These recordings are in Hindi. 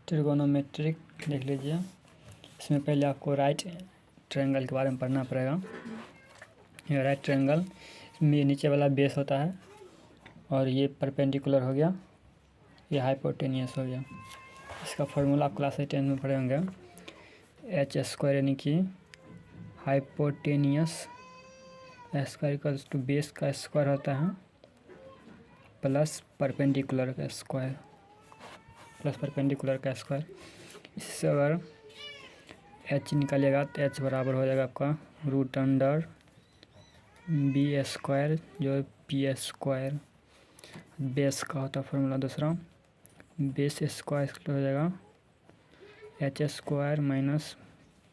ट्रिगोनोमेट्रिक देख लीजिए। इसमें पहले आपको राइट ट्रायंगल के बारे में पढ़ना पड़ेगा। ये राइट ट्रायंगल में नीचे वाला बेस होता है और ये परपेंडिकुलर हो गया, ये हाइपोटेनियस हो गया। इसका फॉर्मूला आप क्लास 10 में पढ़े होंगे। एच स्क्वायर यानी कि hypotenuse square equals to base का स्क्वायर होता है प्लस परपेंडिकुलर का स्क्वायर, इससे अगर एच निकालेगा तो एच बराबर हो जाएगा आपका रूट अंडर बी स्क्वायर जो पी स्क्वायर। बेस का होता है फॉर्मूला दूसरा, बेस स्क्वायर हो जाएगा H square minus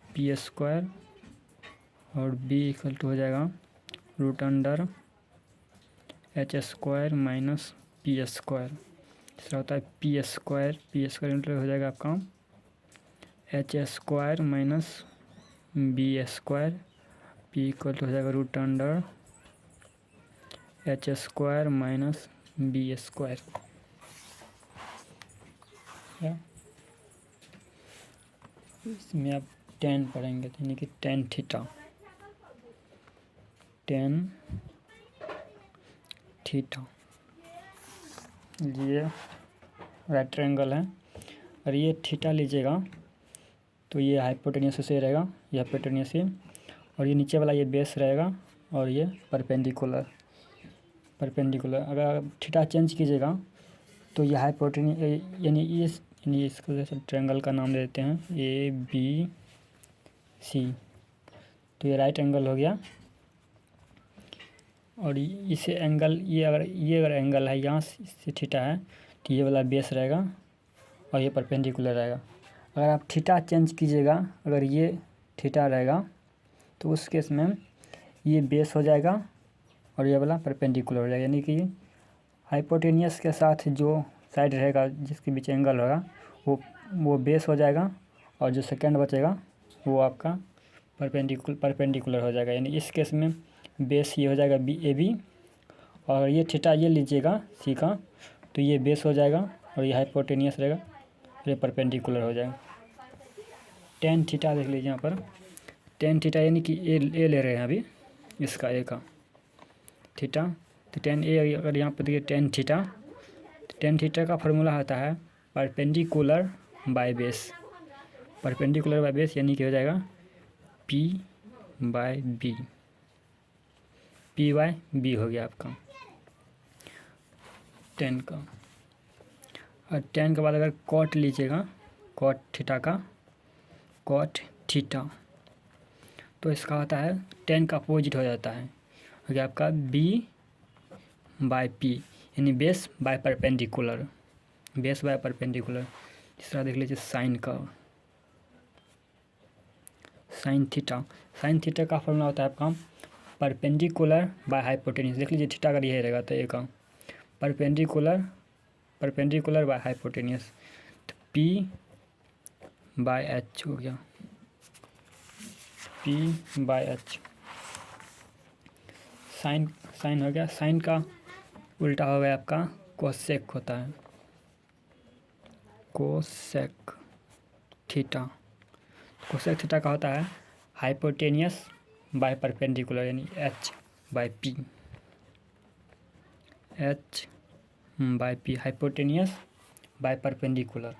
P square और बी इक्वल टू हो जाएगा root under H square minus P square. तीसरा होता है पी स्क्वायर हो जाएगा आपका H square minus B square, P equal to हो जाएगा root under H square minus B square. इसमें आप 10 पढ़ेंगे तो यानी कि टेन थीटा ये राइट ट्रायंगल है और ये थीटा लीजिएगा तो ये हाइपोटेनियस से रहेगा, ये हाइपोटेनियस से, और ये नीचे वाला ये बेस रहेगा और ये परपेंडिकुलर। अगर आप थीटा चेंज कीजिएगा तो ये हाइपोटेनियस यानी इसको जैसे ट्रायंगल का नाम दे देते हैं ए बी सी, तो ये राइट एंगल हो गया। और इसे एंगल ये अगर एंगल है यहाँ से थीटा है तो ये वाला बेस रहेगा और ये परपेंडिकुलर रहेगा। अगर आप थीटा चेंज कीजिएगा, अगर ये थीटा रहेगा तो उस केस में ये बेस हो जाएगा और ये वाला परपेंडिकुलर हो जाएगा, यानी कि हाइपोटेनियस के साथ जो साइड रहेगा जिसके बीच एंगल होगा वो बेस हो जाएगा और जो सेकंड बचेगा वो आपका परपेंडिकुलर हो जाएगा। यानी इस केस में बेस ये हो जाएगा ए बी और ये थीटा ये लीजिएगा सी का तो ये बेस हो जाएगा और ये हाइपोटेनियस रहेगा, ये परपेंडिकुलर हो जाएगा। टेन थीटा देख लीजिए यहाँ पर, टेन थीटा यानी कि ए ले रहे हैं अभी इसका ए का थीटा, तो टेन ए अगर यहाँ पर देखिए टेन थीटा का फार्मूला होता है परपेंडिकुलर बाय बेस यानी कि हो जाएगा पी बाय बी हो गया आपका टेन का। और टेन के बाद अगर कॉट लीजिएगा, कॉट थीटा तो इसका होता है टेन का अपोजिट हो जाता है, हो गया आपका बी बाय पी यानी बेस बाय परपेंडिकुलर। तीसरा देख लीजिए साइन थीटा का फॉर्मूला होता है आपका परपेंडिकुलर बाय हाइपोटेनियस। देख लीजिए थीटा अगर ये रहेगा तो एक परपेंडिकुलर बाय हाइपोटेनियस, तो पी बाय एच हो गया, पी बाय एच। साइन हो गया, साइन का उल्टा हो गया आपका कोसेक होता है, कोसेक थीटा का होता है हाइपोटेनियस बाय परपेंडिकुलर यानी H by P hypotenuse by perpendicular.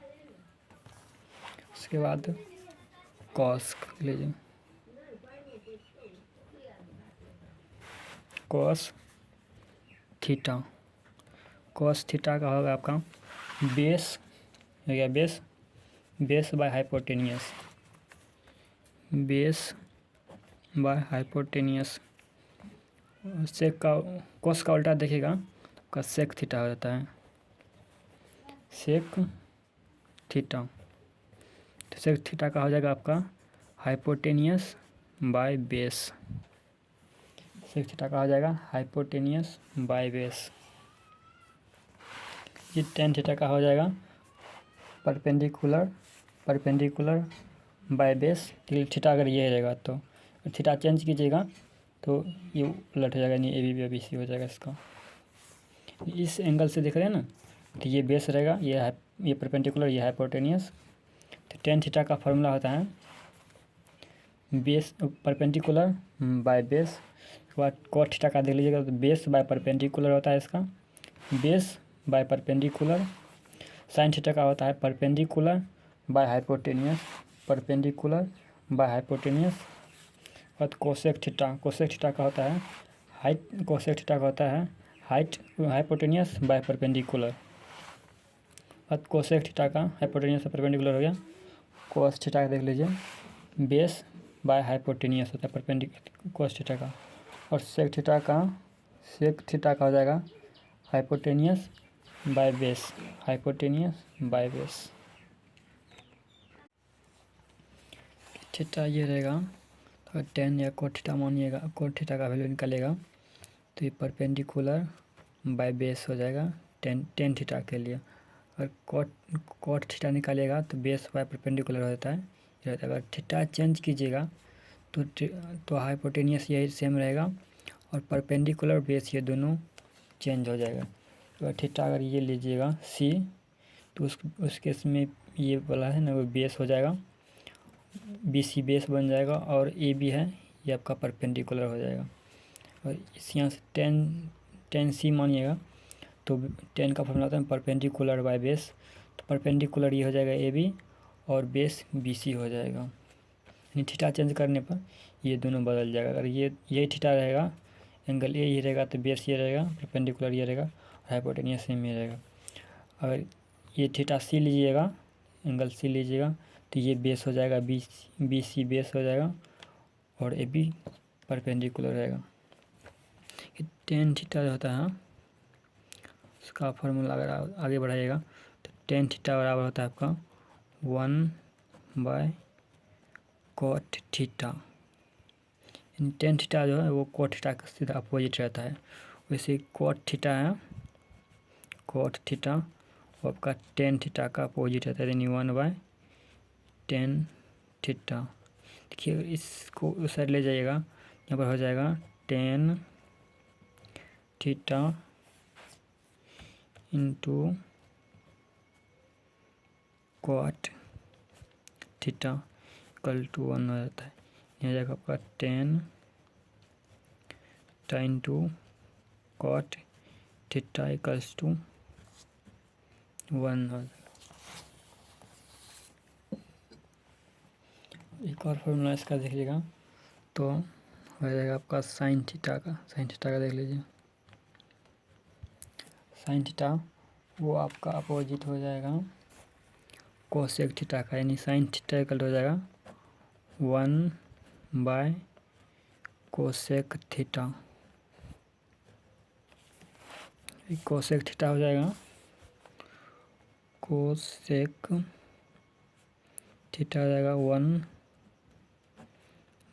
उसके बाद कॉस लीजिए, कॉस थीटा का होगा आपका बेस हो गया बेस बाय हाइपोटेनियस, सेक का कॉस का उल्टा देखिएगा का सेक थीटा हो जाता है, सेक थीटा। तो सेक थीटा का हो जाएगा आपका hypotenuse by base, sec theta का हो जाएगा हाइपोटेनियस बाय बेस। ये टेन थीटा का हो जाएगा परपेंडिकुलर बाय बेस। थीटा अगर ये रहेगा तो थीटा चेंज कीजिएगा तो ये उलट हो जाएगा, नहीं ए बी सी हो जाएगा इसका। इस एंगल से देख रहे हैं ना, तो ये बेस रहेगा, ये परपेंडिकुलर, ये हाइपोटेनियस। तो टेन थीटा का फार्मूला होता है बेस परपेंडिकुलर बाय बेस। उसके बाद कॉट थीटा का देख लीजिएगा, तो बेस बाय परपेंडिकुलर होता है इसका, base by perpendicular. Sine theta का होता है perpendicular by hypotenuse, perpendicular by hypotenuse. और कोसेक थीटा का होता है हाइट, कोसेक थीटा का होता है हाइट हाइपोटेनियस बाय परपेंडिकुलर। और कोसेक थीटा का हाइपोटेनियस से परपेंडिकुलर हो गया। कोस थीटा का देख लीजिए, बेस बाय हाइपोटेनियस होता है परपेंडिकुलर कोस थीटा का। और सेक थीटा का हो जाएगा hypotenuse by base, hypotenuse by base. Theta ये रहेगा, तो टेन या कोट थीटा मानिएगा, कोट थीटा का वैल्यू निकालेगा तो ये परपेंडिकुलर बाय बेस हो जाएगा टेन थीटा के लिए। और कोट थीटा निकालेगा तो बेस बाय परपेंडिकुलर हो जाता है। अगर थीटा चेंज कीजिएगा तो हाइपोटेनियस यही सेम रहेगा और परपेंडिकुलर बेस ये दोनों चेंज हो जाएगा। तो थीटा अगर ये लीजिएगा सी, तो उस केस में ये वाला है ना वो बेस हो जाएगा, बी सी बेस बन जाएगा, और ए बी है ये आपका परपेंडिकुलर हो जाएगा। और इस यहाँ से टेन सी मानिएगा तो टेन का फॉर्मूला होता है परपेंडिकुलर बाय बेस। तो परपेंडिकुलर ये हो जाएगा ए बी और बेस बी सी हो जाएगा। यानी थीटा चेंज करने पर ये दोनों बदल जाएगा। अगर ये थीटा रहेगा, एंगल ए ही रहेगा, तो बेस ये रहेगा, परपेंडिकुलर ये रहेगा, हाइपोटेनियस सेम ही रहेगा। अगर ये थीटा सी लीजिएगा, एंगल सी लीजिएगा, तो ये बेस हो जाएगा, बी सी बेस हो जाएगा और ए बी परपेंडिकुलर रहेगा। टेन थीटा जो होता है उसका फॉर्मूला अगर आगे बढ़ाइएगा तो टेन थीटा बराबर होता है आपका 1/cot थीटा। यानी टेन थीटा जो है वो कोट थीटा का सीधा अपोजिट रहता है। वैसे कोट थीटा है, कोट थीटा वो आपका टेन थीटा का अपोजिट रहता है, यानी 1/10 थीटा। देखिए इसको उस साइड ले जाइएगा, यहाँ पर हो जाएगा tan theta into cot theta equal to 1 हो जाता है। यहाँ जाएगा आपका 10 into cot theta equals to 1 हो जाएगा। एक और फॉर्मूला इसका देख लीजिएगा तो हो जाएगा आपका साइन थीटा का देख लीजिए। साइन थीटा वो आपका अपोजिट हो जाएगा कोसेक थीटा का, यानी साइन थीटा इक्वल हो जाएगा 1/कोसेक थीटा। कोसेक थीटा हो जाएगा, कोसेक थीटा हो जाएगा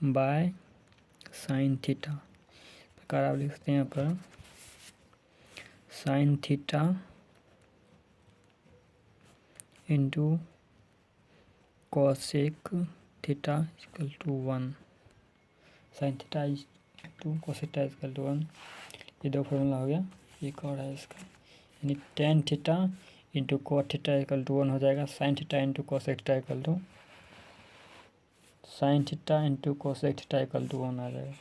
1/साइन थीटा। प्रकार आप लिख सकते हैं यहाँ पर sine theta into cosec theta equal to 1, sine theta to cosec theta equal to 1। ये दो फॉर्मूला हो गया। एक और है इसका, यानी tan theta into cot theta equal to 1 हो जाएगा, sine theta into cosec theta equal to sine theta into cosec theta equal to 1 आ जाएगा।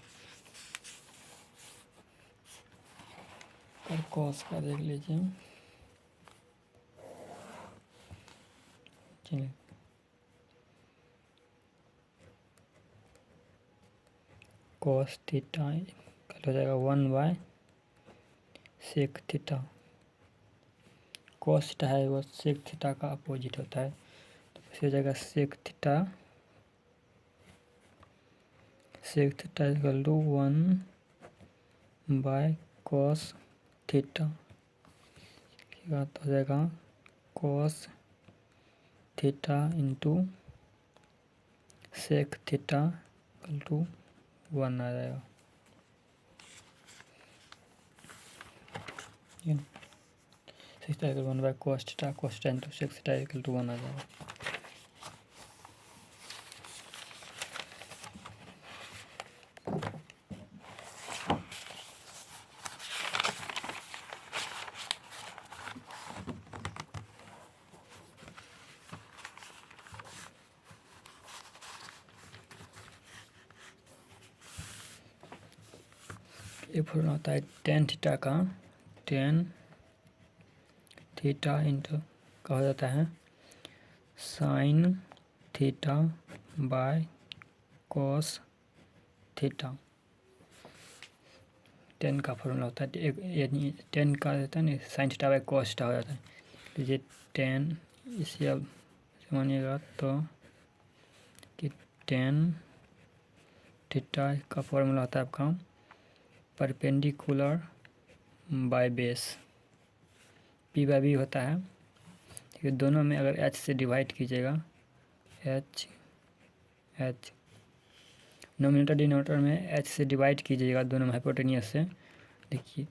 और कॉस का देख लीजिए, चलिए कॉस थीटा इक्वल हो जाएगा 1/सेक थीटा। कॉस थीटा है वो सेक थीटा का अपोजिट होता है, तो इसे हो जाएगा सेक थीटा इक्वल टू 1/कॉस थीटा। बात हो जाएगा cos theta into sec theta equal to 1 आ जाएगा। Sec theta 1/cos theta into sec theta equal to 1 आ जाएगा। एक फॉर्मूला होता है टेन थीटा का, टेन थीटा इंटू का हो जाता है sine theta by cos theta. Tan का फॉर्मूला होता है यानी टेन का होता है ना sine theta by cos theta हो जाता है। लीजिए टेन, इसे अब मानिएगा तो कि टेन थीटा का फॉर्मूला होता है आपका perpendicular by base, P by B होता है। ठीक है, दोनों में अगर एच से डिवाइड कीजिएगा, एच नोमिनेटर डिनोमिनेटर में एच से डिवाइड कीजिएगा दोनों में हाइपोटेनियस से, देखिए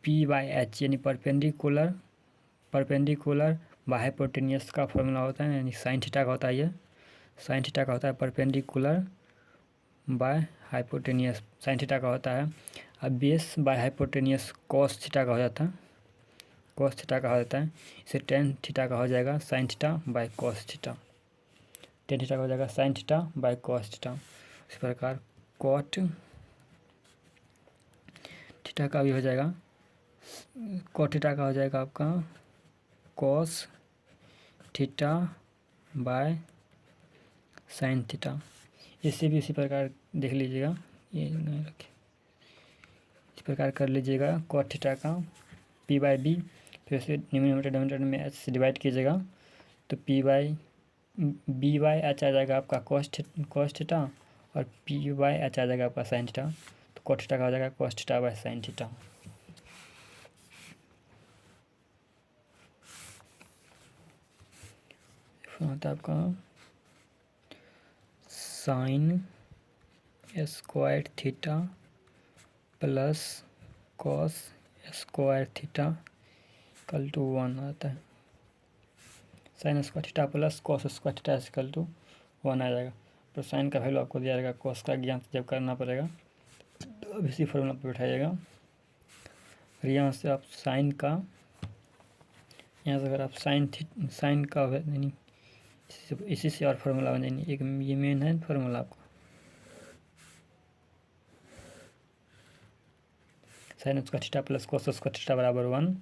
पी बाय एच यानी परपेंडिकुलर बाय हाइपोटेनियस का फॉर्मूला होता है, यानी साइन थीटा का होता है। ये साइन थीटा का होता है perpendicular by hypotenuse, sine theta का होता है। अब base by hypotenuse cos theta का हो जाता है, कॉस थीटा का हो जाता है। इसे टेन थीटा का हो जाएगा sine theta by cos theta, ten theta का हो जाएगा sine theta by cos theta. इस प्रकार कॉट थीटा का भी हो जाएगा, कॉट थीटा का हो जाएगा आपका cos theta by sine theta. इससे भी इसी प्रकार देख लीजिएगा, ये नहीं रखें, इस प्रकार कर लीजिएगा कॉट थीटा का पी बाय बी, फिर उसे न्यूमरेटर में एच से डिवाइड कीजिएगा तो P by B by H आ जाएगा आपका कॉस थीटा, और पी बाय एच आ जाएगा आपका साइन थीटा। तो कॉट थीटा का हो जाएगा cos theta by sine theta. होता है आपका sine square theta plus cos square theta equal to 1 आता है। Sine square theta plus cos square theta equal to 1 आ जाएगा। तो साइन का वैल्यू आपको दिया जाएगा, कॉस का ज्ञान जब करना पड़ेगा तो अब इसी फॉर्मूला पर बैठाइएगा। और यहाँ से आप साइन का, यहाँ से अगर आप साइन का यानी इसी से और फार्मूला बन जाएंगे, एक ये मेन है फार्मूला आपको sign square theta plus cos square theta बराबर 1,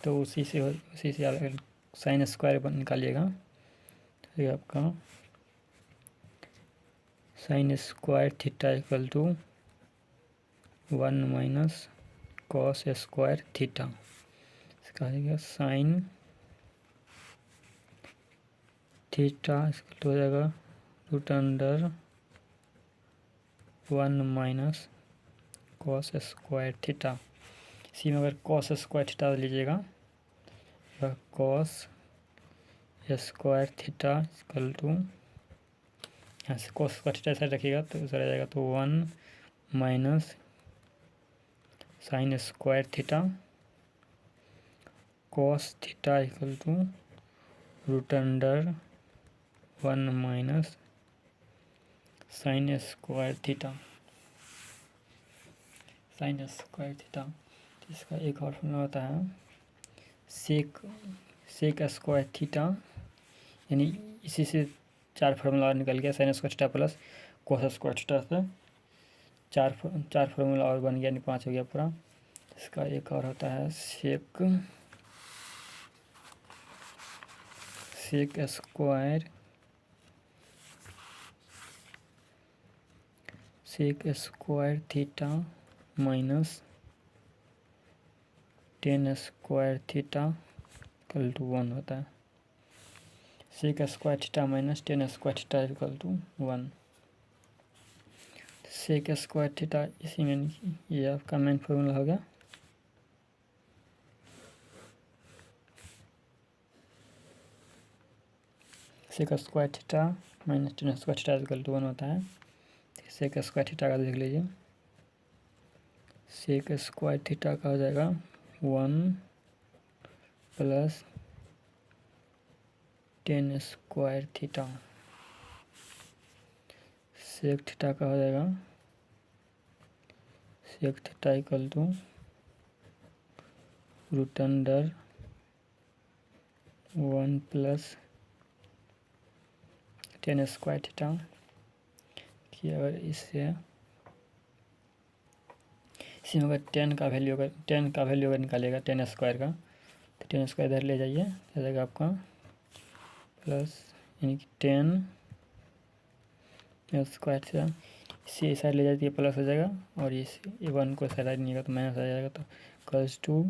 तो उसी से आप साइन स्क्वायर निकालिएगा तो ये आपका sine square theta equal to 1 minus cos square theta. इसका साइन थीटा हो जाएगा root under 1 minus cos square theta. इसी में अगर कॉस स्क्वायर थीटा लीजिएगा, cos square theta equal to, यहाँ से कॉस स्क्वायर थीटा साइड रखिएगा तो इधर आ जाएगा तो 1 minus sine square theta cos theta equal to root under 1 minus sine square theta, sine square theta. इसका एक और फॉर्मूला होता है सेक स्क्वायर थीटा, यानी इसी से 4 फार्मूला निकल गया, sign square theta plus cos square theta से 4 फार्मूला और बन गया, यानी 5 हो गया पूरा। इसका एक और होता है sec square theta minus tan square theta equal to 1 होता है। Sec square theta minus tan square theta equal to 1। Sec square theta इसी में, ये आपका मेन फॉर्मूला हो गया। Sec square theta minus tan square theta equal to 1 होता है। सेक स्क्वायर थीटा का देख लीजिए, सेक स्क्वायर थीटा का हो जाएगा 1 plus tan square theta. Sec theta का हो जाएगा sec theta equal to root under 1 plus tan square theta. कि अगर इससे इसी में अगर टेन का वैल्यू अगर निकालेगा 10² का, तो 10² इधर ले जाइए, आ जाएगा आपका प्लस यानी कि 10² से इसी साइड ले जाती है प्लस हो जाएगा, और इस 1 को साइड नहीं होगा तो माइनस आ जाएगा, तो equals to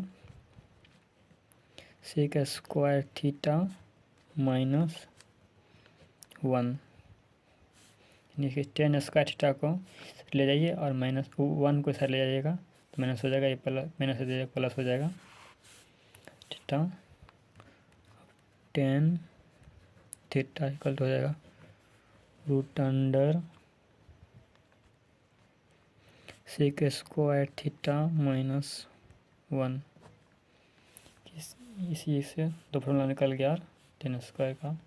sec² theta minus 1, यानी कि 10² थीटा को ले जाइए और माइनस 1 को साइड ले जाइएगा तो माइनस हो जाएगा, ये माइनस हो जाएगा प्लस हो जाएगा, थीटा 10 थीटा इक्वल हो जाएगा √अंडर sec² थीटा माइनस 1। इसी से दो फॉर्मूला निकल गया 10² का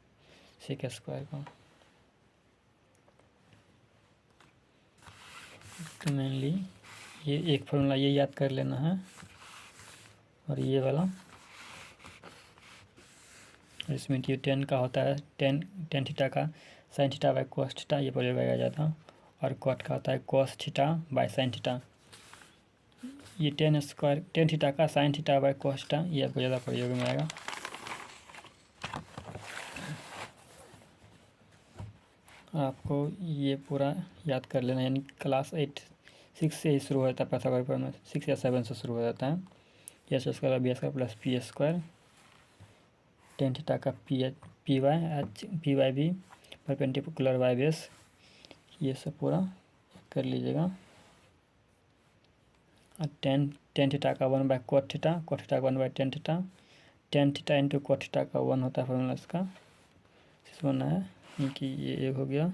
sec² का। तो मेनली ये एक फॉर्मूला ये याद कर लेना है, और ये वाला इसमें कि 10 का होता है 10 थीटा का sin theta by cos theta, ये प्रयोग किया जाता है, और cot का होता है cos theta by sin theta. ये 10 थीटा का sin theta by cos theta ये आपको ज़्यादा प्रयोग में आएगा। आपको ये पूरा याद कर लेना, यानी क्लास 6 से ही शुरू हो जाता है, पाइथागोरस प्रमेय 6 या 7 से शुरू हो जाता है। a² b² plus p² 10 theta का P by B perpendicular by base, ये सब पूरा कर लीजिएगा। और 10 थीटा का 1/cot थीटा, cot थीटा का 1/10 theta, 10 theta into cot theta का 1 होता है फॉर्मूला इसका, इस बनना है कि ये एक हो गया।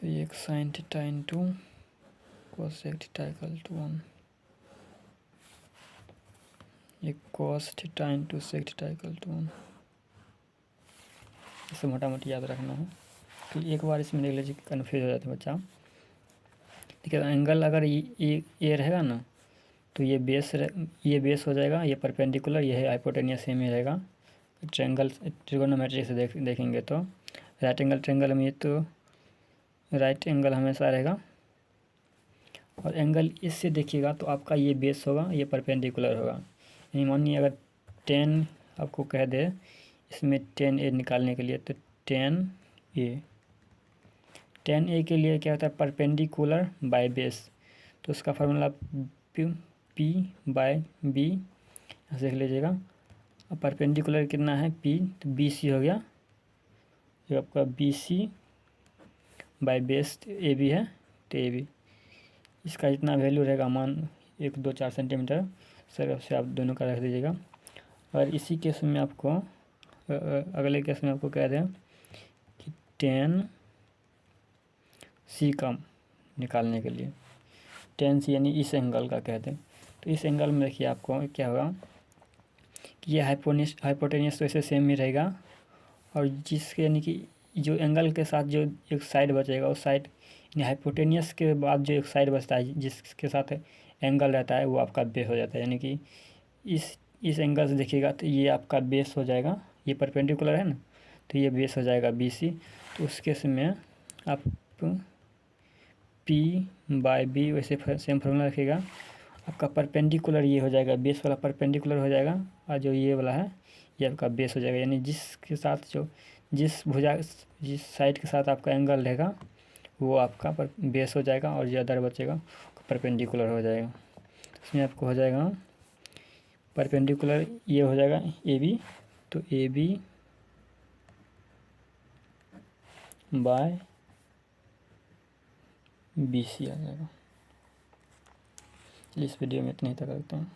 तो एक sin theta into cosec theta equal to 1, एक cos theta into sec theta equal to 1। इसे मोटा मोटी याद रखना है, तो एक बार इसमें देख लीजिए कन्फ्यूज हो जाता है बच्चा। देखिए एंगल अगर ये रहेगा ना, तो ये बेस हो जाएगा, ये परपेंडिकुलर, ये है हाइपोटेनियस सेम ही रहेगा। ट्रिगोनोमेट्री से देखेंगे तो राइट एंगल ट्रायंगल में ये तो राइट एंगल हमेशा रहेगा, और एंगल इससे देखिएगा तो आपका ये बेस होगा, ये परपेंडिकुलर होगा। यानी मानिए अगर 10 आपको कह दे इसमें 10A निकालने के लिए, तो 10A के लिए क्या होता है परपेंडिकुलर बाय बेस, तो उसका फार्मूला P/B ऐसे लिख लीजिएगा। अब परपेंडिकुलर कितना है P, तो BC हो गया, जो आपका BC बाय बेस AB है, तो AB इसका जितना वैल्यू रहेगा मान 1 2 4 सेंटीमीटर सर, उससे आप दोनों का रख दीजिएगा। और इसी केस में आपको अगले केस में आपको कह दें कि 10C का निकालने के लिए 10C यानी इस एंगल का कहते हैं, तो इस एंगल में देखिए आपको क्या होगा कि ये हाइपोटेनियस तो ऐसे सेम ही रहेगा, और जिसके यानी कि जो एंगल के साथ जो एक साइड बचेगा उस साइड यानी हाइपोटेनियस के बाद जो एक साइड बचता है जिसके साथ एंगल रहता है वो आपका बेस हो जाता है। यानी कि इस एंगल से देखिएगा तो ये आपका बेस हो जाएगा, ये परपेंडिकुलर है ना, तो ये बेस हो जाएगा BC। तो उस केस में आप P/B वैसे सेम फार्मूला रखिएगा, आपका परपेंडिकुलर ये हो जाएगा, बेस वाला परपेंडिकुलर हो जाएगा, और जो ये वाला है ये आपका बेस हो जाएगा। यानी जिसके साथ जो जिस साइड के साथ आपका एंगल रहेगा वो आपका बेस हो जाएगा, और जो अदर बचेगा परपेंडिकुलर हो जाएगा। इसमें आपको हो जाएगा परपेंडिकुलर ये हो जाएगा AB, तो AB बाय BC आ जाएगा। इस वीडियो में इतना ही तक रखते हैं।